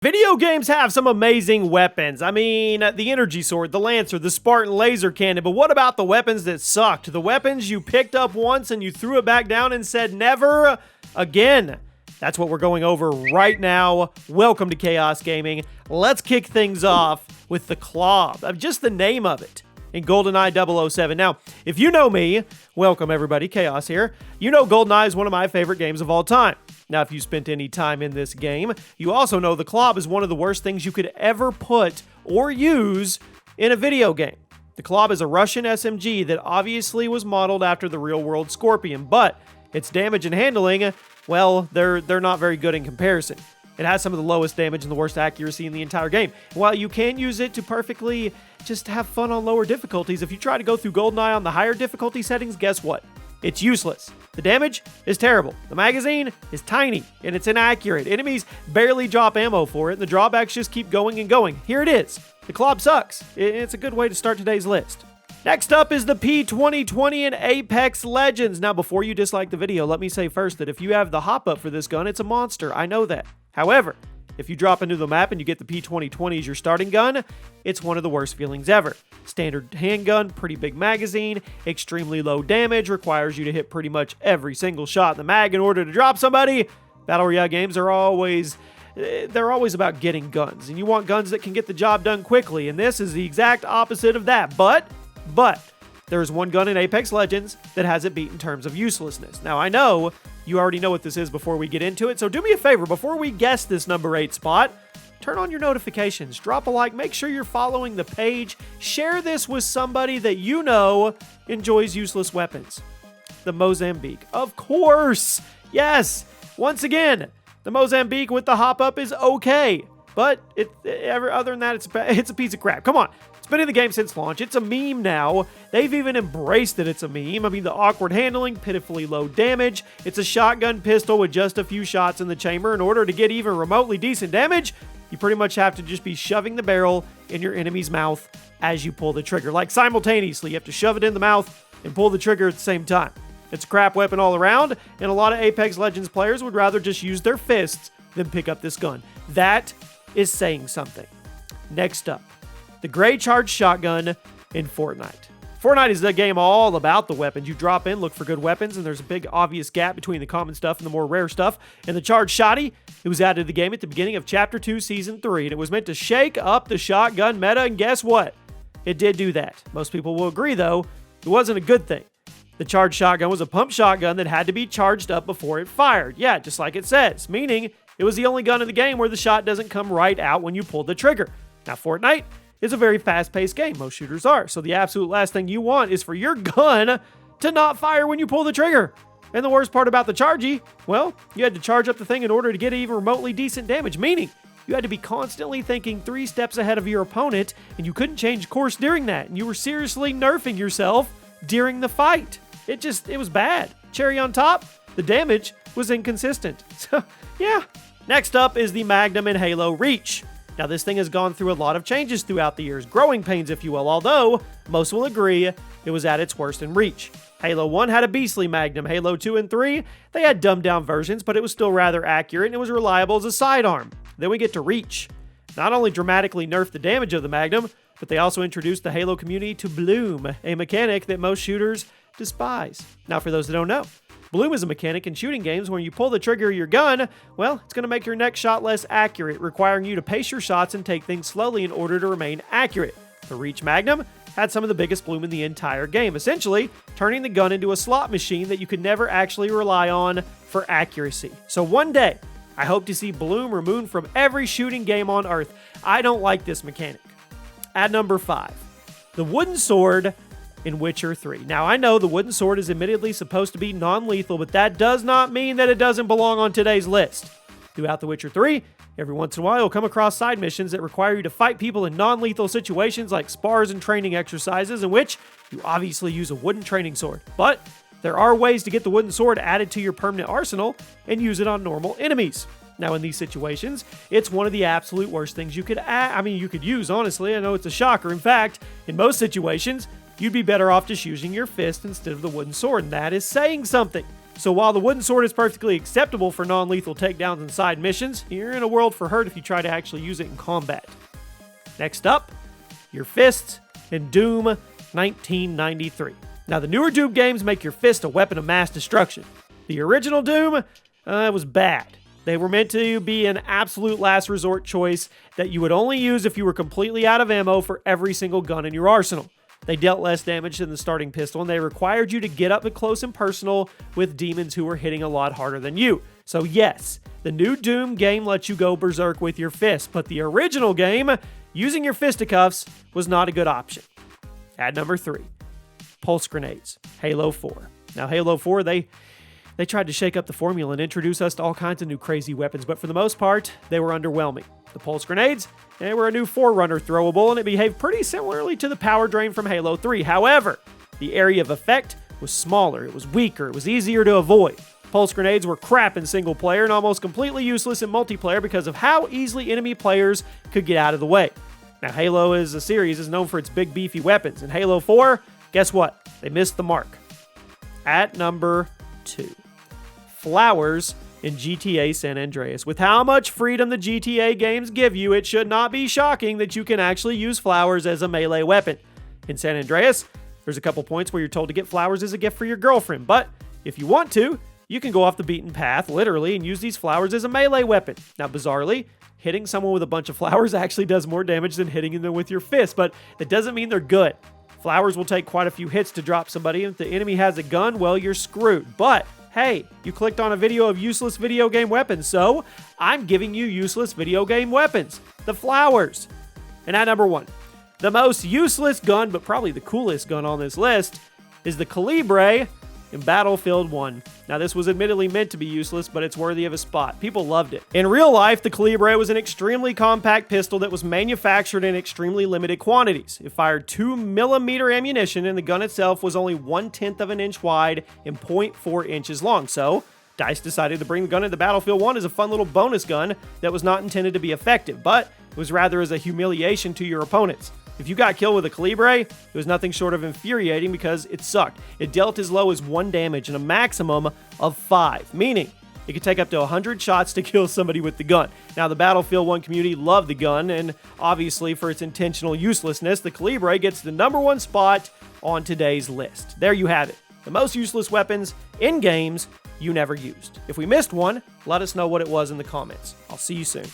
Video games have some amazing weapons. I mean, the energy sword, the lancer, the Spartan laser cannon, but what about the weapons that sucked? The weapons you picked up once and you threw it back down and said never again. That's what we're going over right now. Welcome to Chaos Gaming. Let's kick things off with the Club, just the name of it, in Goldeneye 007. Now, if you know me, welcome everybody, Chaos here. You know Goldeneye is one of my favorite games of all time. Now, if you spent any time in this game, you also know the Club is one of the worst things you could ever put or use in a video game. The Club is a Russian SMG that obviously was modeled after the real-world Scorpion, but its damage and handling, well, they're not very good in comparison. It has some of the lowest damage and the worst accuracy in the entire game. While you can use it to perfectly just have fun on lower difficulties, if you try to go through Goldeneye on the higher difficulty settings, guess what? It's useless. The damage is terrible. The magazine is tiny, and it's inaccurate. Enemies barely drop ammo for it, and the drawbacks just keep going and going. Here it is. The Club sucks. It's a good way to start today's list. Next up is the P2020 and Apex Legends. Now, before you dislike the video, let me say first that if you have the hop-up for this gun, it's a monster. I know that. However, if you drop into the map and you get the P2020 as your starting gun, it's one of the worst feelings ever. Standard handgun, pretty big magazine, extremely low damage, requires you to hit pretty much every single shot in the mag in order to drop somebody. Battle Royale games are always about getting guns, and you want guns that can get the job done quickly, and this is the exact opposite of that. But there is one gun in Apex Legends that has it beat in terms of uselessness. Now, I know you already know what this is before we get into it, so do me a favor, before we guess this number 8 spot, turn on your notifications, drop a like, make sure you're following the page, share this with somebody that you know enjoys useless weapons. The Mozambique, of course, yes, once again, the Mozambique with the hop-up is okay, but other than that, it's a piece of crap. Come on. Been in the game since launch. It's a meme now. They've even embraced that it's a meme. I mean, the awkward handling, pitifully low damage. It's a shotgun pistol with just a few shots in the chamber. In order to get even remotely decent damage, you pretty much have to just be shoving the barrel in your enemy's mouth as you pull the trigger. Like simultaneously, you have to shove it in the mouth and pull the trigger at the same time. It's a crap weapon all around, and a lot of Apex Legends players would rather just use their fists than pick up this gun. That is saying something. Next up, the gray charged shotgun in Fortnite. Fortnite is the game all about the weapons. You drop in, look for good weapons, and there's a big obvious gap between the common stuff and the more rare stuff. And the charged shotty, it was added to the game at the beginning of Chapter 2, Season 3, and it was meant to shake up the shotgun meta, and guess what? It did do that. Most people will agree, though, it wasn't a good thing. The charged shotgun was a pump shotgun that had to be charged up before it fired. Yeah, just like it says, meaning it was the only gun in the game where the shot doesn't come right out when you pull the trigger. Now, Fortnite is a very fast-paced game. Most shooters are. So the absolute last thing you want is for your gun to not fire when you pull the trigger. And the worst part about the Chargey, well, you had to charge up the thing in order to get even remotely decent damage, meaning you had to be constantly thinking 3 steps ahead of your opponent, and you couldn't change course during that, and you were seriously nerfing yourself during the fight. It was bad. Cherry on top, the damage was inconsistent. So, yeah. Next up is the Magnum in Halo Reach. Now, this thing has gone through a lot of changes throughout the years, growing pains, if you will, although most will agree it was at its worst in Reach. Halo 1 had a beastly Magnum. Halo 2 and 3, they had dumbed-down versions, but it was still rather accurate, and it was reliable as a sidearm. Then we get to Reach. Not only dramatically nerfed the damage of the Magnum, but they also introduced the Halo community to Bloom, a mechanic that most shooters despise. Now, for those that don't know, Bloom is a mechanic in shooting games where you pull the trigger of your gun, well, it's going to make your next shot less accurate, requiring you to pace your shots and take things slowly in order to remain accurate. The Reach Magnum had some of the biggest bloom in the entire game, essentially turning the gun into a slot machine that you could never actually rely on for accuracy. So one day, I hope to see bloom removed from every shooting game on Earth. I don't like this mechanic. At number 5, the wooden sword in Witcher 3. Now, I know the wooden sword is admittedly supposed to be non-lethal, but that does not mean that it doesn't belong on today's list. Throughout The Witcher 3, every once in a while you'll come across side missions that require you to fight people in non-lethal situations like spars and training exercises in which you obviously use a wooden training sword. But there are ways to get the wooden sword added to your permanent arsenal and use it on normal enemies. Now, in these situations, it's one of the absolute worst things you could use, honestly. I know it's a shocker. In fact, in most situations, you'd be better off just using your fist instead of the wooden sword, and that is saying something. So while the wooden sword is perfectly acceptable for non-lethal takedowns and side missions, you're in a world for hurt if you try to actually use it in combat. Next up, your fists in Doom 1993. Now, the newer Doom games make your fist a weapon of mass destruction. The original Doom was bad. They were meant to be an absolute last resort choice that you would only use if you were completely out of ammo for every single gun in your arsenal. They dealt less damage than the starting pistol, and they required you to get up close and personal with demons who were hitting a lot harder than you. So yes, the new Doom game lets you go berserk with your fist, but the original game, using your fisticuffs, was not a good option. At number 3, pulse grenades, Halo 4. Now, Halo 4, they tried to shake up the formula and introduce us to all kinds of new crazy weapons, but for the most part, they were underwhelming. The pulse grenades, they were a new Forerunner throwable, and it behaved pretty similarly to the power drain from Halo 3. However, the area of effect was smaller, it was weaker, it was easier to avoid. Pulse grenades were crap in single player and almost completely useless in multiplayer because of how easily enemy players could get out of the way. Now, Halo as a series is known for its big beefy weapons. In Halo 4, guess what? They missed the mark. At number 2, flowers in GTA San Andreas. With how much freedom the GTA games give you, it should not be shocking that you can actually use flowers as a melee weapon. In San Andreas, there's a couple points where you're told to get flowers as a gift for your girlfriend, but if you want to, you can go off the beaten path, literally, and use these flowers as a melee weapon. Now, bizarrely, hitting someone with a bunch of flowers actually does more damage than hitting them with your fist, but that doesn't mean they're good. Flowers will take quite a few hits to drop somebody, and if the enemy has a gun, well, you're screwed. But hey, you clicked on a video of useless video game weapons, so I'm giving you useless video game weapons. The flowers. And at number 1, the most useless gun, but probably the coolest gun on this list, is the Calibre in Battlefield 1. Now, this was admittedly meant to be useless, but it's worthy of a spot. People loved it. In real life, the Calibre was an extremely compact pistol that was manufactured in extremely limited quantities. It fired 2mm ammunition, and the gun itself was only 1/10 of an inch wide and 0.4 inches long. So, DICE decided to bring the gun into Battlefield 1 as a fun little bonus gun that was not intended to be effective, but it was rather as a humiliation to your opponents. If you got killed with a Calibre, it was nothing short of infuriating because it sucked. It dealt as low as 1 damage and a maximum of 5, meaning it could take up to 100 shots to kill somebody with the gun. Now, the Battlefield 1 community loved the gun, and obviously for its intentional uselessness, the Calibre gets the number 1 spot on today's list. There you have it. The most useless weapons in games you never used. If we missed one, let us know what it was in the comments. I'll see you soon.